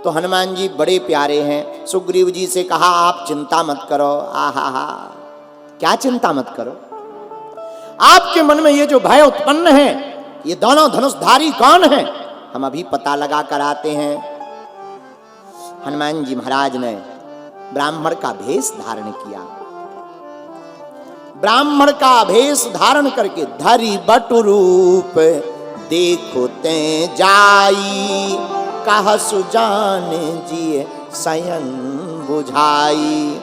तो हनुमान जी बड़े प्यारे हैं। सुग्रीव जी से कहा आप चिंता मत करो। आहा, क्या चिंता मत करो, आपके मन में ये जो भय उत्पन्न है, ये दोनों धनुषधारी कौन है, हम अभी पता लगा कर आते हैं। हनुमान जी महाराज ने ब्राह्मण का भेष धारण किया। ब्राह्मण का भेष धारण करके धरि बटु रूप देखो ते जाई, कह सुजान जिए शयन बुझाई।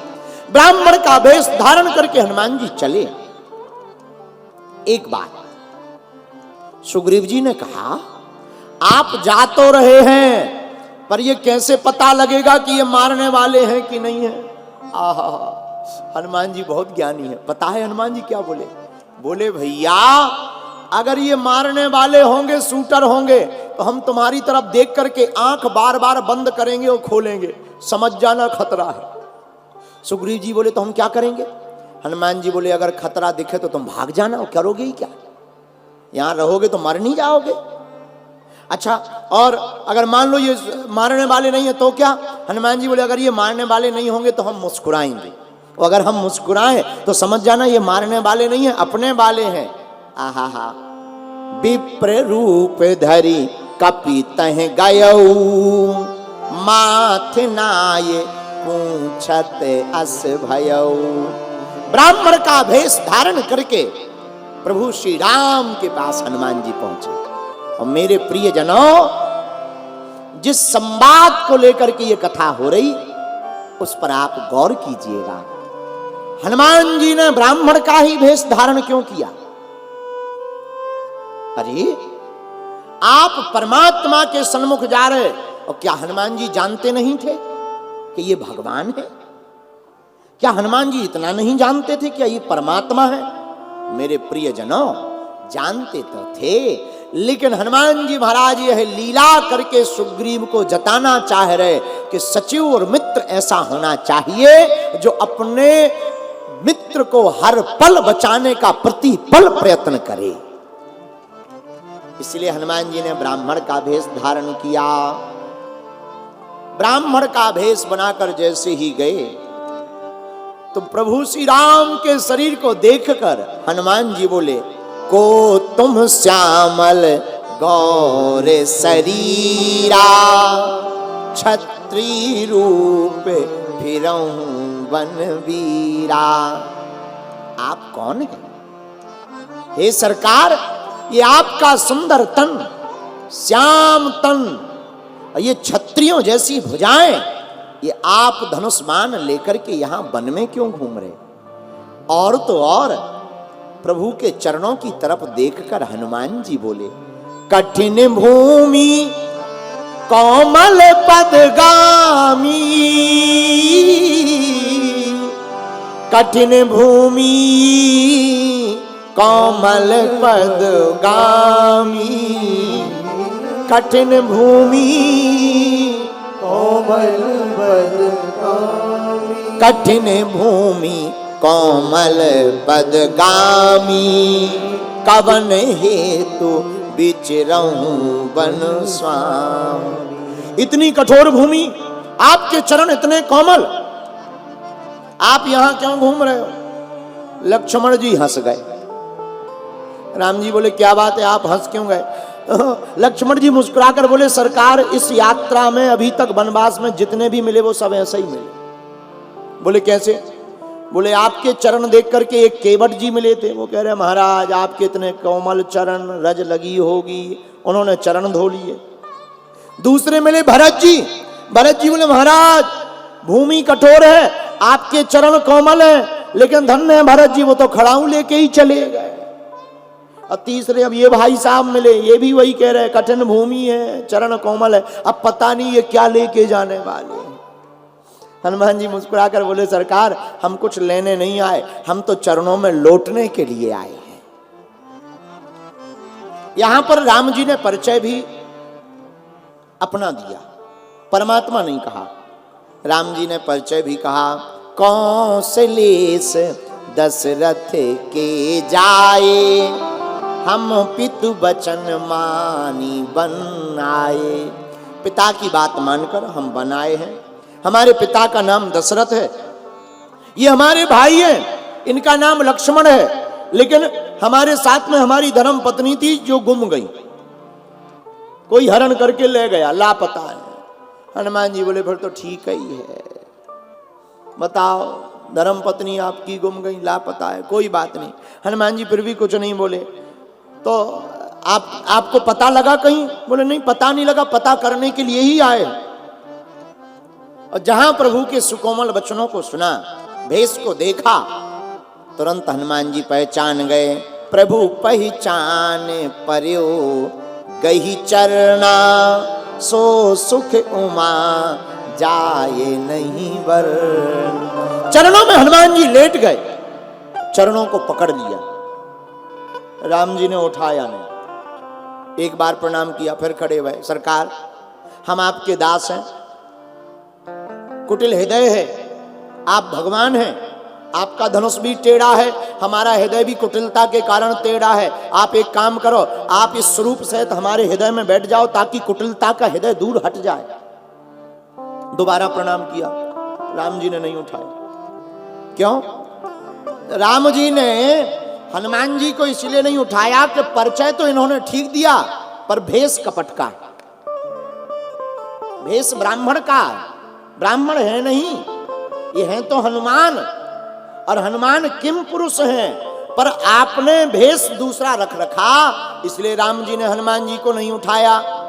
ब्राह्मण का भेष धारण करके हनुमान जी चले। एक बात सुग्रीव जी ने कहा, आप जा तो रहे हैं, पर ये कैसे पता लगेगा कि ये मारने वाले हैं कि नहीं है। आहा, हनुमान जी बहुत ज्ञानी है। पता है हनुमान जी क्या बोले? बोले भैया अगर ये मारने वाले होंगे, शूटर होंगे, तो हम तुम्हारी तरफ देख करके आंख बार बार बंद करेंगे और खोलेंगे, समझ जाना खतरा है। सुग्रीव जी बोले तो हम क्या करेंगे? हनुमान जी बोले अगर खतरा दिखे तो तुम भाग जाना, और करोगे ही क्या, यहां रहोगे तो मर नहीं जाओगे। अच्छा, और अगर मान लो ये मारने वाले नहीं है तो क्या? हनुमान जी बोले अगर ये मारने वाले नहीं होंगे तो हम मुस्कुराएंगे, और अगर हम मुस्कुराएं तो समझ जाना ये मारने वाले नहीं है, अपने वाले हैं। आहा, विप्र रूप धरी कपि तह गयऊ, माथ नाये पूछत अस भयऊ। ब्राह्मण का भेष धारण करके प्रभु श्री राम के पास हनुमान जी पहुंचे। और मेरे प्रिय जनों, जिस संवाद को लेकर के ये कथा हो रही, उस पर आप गौर कीजिएगा। हनुमान जी ने ब्राह्मण का ही भेष धारण क्यों किया? अरे आप परमात्मा के सन्मुख जा रहे, और क्या हनुमान जी जानते नहीं थे कि ये भगवान है? क्या हनुमान जी इतना नहीं जानते थे कि ये परमात्मा है? मेरे प्रिय जनों, जानते तो थे, लेकिन हनुमान जी महाराज यह लीला करके सुग्रीव को जताना चाह रहे कि सचिव और मित्र ऐसा होना चाहिए जो अपने मित्र को हर पल बचाने का प्रतिपल प्रयत्न करे। इसलिए हनुमान जी ने ब्राह्मण का भेष धारण किया। ब्राह्मण का भेष बनाकर जैसे ही गए तो प्रभु श्री राम के शरीर को देखकर हनुमान जी बोले, को तुम श्यामल गौर शरीरा, छत्री रूप फिरऊं बनवीरा। आप कौन हैं? हे सरकार, ये आपका सुंदर तन, श्याम तन, और ये छत्रियों जैसी भुजाएं, ये आप धनुष बाण लेकर के यहां वन में क्यों घूम रहे? और तो और प्रभु के चरणों की तरफ देखकर हनुमान जी बोले, कठिन भूमि कोमल पदगामी, कठिन भूमि कोमल पदगामी, कठिन भूमि कोमल पदगामी, कठिन भूमि कोमल पदगामी, कवन हेतु विचरऊं वन स्वामी। इतनी कठोर भूमि, आपके चरण इतने कोमल, आप यहां क्यों घूम रहे हो? लक्ष्मण जी हंस गए। राम जी बोले क्या बात है, आप हंस क्यों गए? लक्ष्मण जी मुस्कुराकर बोले, सरकार इस यात्रा में अभी तक वनवास में जितने भी मिले वो सब ऐसे ही मिले। बोले कैसे? बोले आपके चरण देख करके एक केवट जी मिले थे, वो कह रहे महाराज आपके इतने कोमल चरण, रज लगी होगी, उन्होंने चरण धो लिए। दूसरे मिले भरत जी, भरत जी बोले महाराज भूमि कठोर है, आपके चरण कोमल है, लेकिन धन्य है भरत जी, वो तो खड़ाऊ लेके ही चले गए। और तीसरे अब ये भाई साहब मिले, ये भी वही कह रहे कठिन भूमि है, चरण कोमल है, अब पता नहीं ये क्या लेके जाने वाले हैं। हनुमान जी मुस्कुराकर बोले सरकार हम कुछ लेने नहीं आए, हम तो चरणों में लौटने के लिए आए हैं। यहां पर राम जी ने परिचय भी अपना दिया, परमात्मा नहीं कहा, राम जी ने परिचय भी कहा। कौशलेश दशरथ के जाए, हम पितु बचन मानी बन आए, पिता की बात मानकर हम बनाए हैं। हमारे पिता का नाम दशरथ है, ये हमारे भाई हैं, इनका नाम लक्ष्मण है, लेकिन हमारे साथ में हमारी धर्म पत्नी थी जो गुम गई, कोई हरण करके ले गया, लापता है। हनुमान जी बोले फिर तो ठीक ही है, बताओ धर्म पत्नी आपकी गुम गई, लापता है, कोई बात नहीं। हनुमान जी फिर भी कुछ नहीं बोले। तो आपको पता लगा कहीं? बोले नहीं, पता नहीं लगा, पता करने के लिए ही आए। और जहां प्रभु के सुकोमल वचनों को सुना, भेष को देखा, तुरंत हनुमान जी पहचान गए। प्रभु पहचान पर्यो गही चरना, सो सुख उमा जाए नहीं वर। चरणों में हनुमान जी लेट गए, चरणों को पकड़ लिया। राम जी ने उठाया नहीं, एक बार प्रणाम किया, फिर खड़े हुए। सरकार, हम आपके दास हैं, कुटिल हृदय है, आप भगवान हैं, आपका धनुष भी टेढ़ा है, हमारा हृदय भी कुटिलता के कारण टेढ़ा है। आप एक काम करो, आप इस स्वरूप सहित हमारे हृदय में बैठ जाओ ताकि कुटिलता का हृदय दूर हट जाए। दोबारा प्रणाम किया, राम जी ने नहीं उठाया। क्यों? राम जी ने हनुमान जी को इसलिए नहीं उठाया कि परिचय तो इन्होंने ठीक दिया, पर भेष कपट का, भेष ब्राह्मण का, ब्राह्मण है नहीं, ये हैं तो हनुमान, और हनुमान किम पुरुष हैं, पर आपने भेष दूसरा रख रखा, इसलिए राम जी ने हनुमान जी को नहीं उठाया।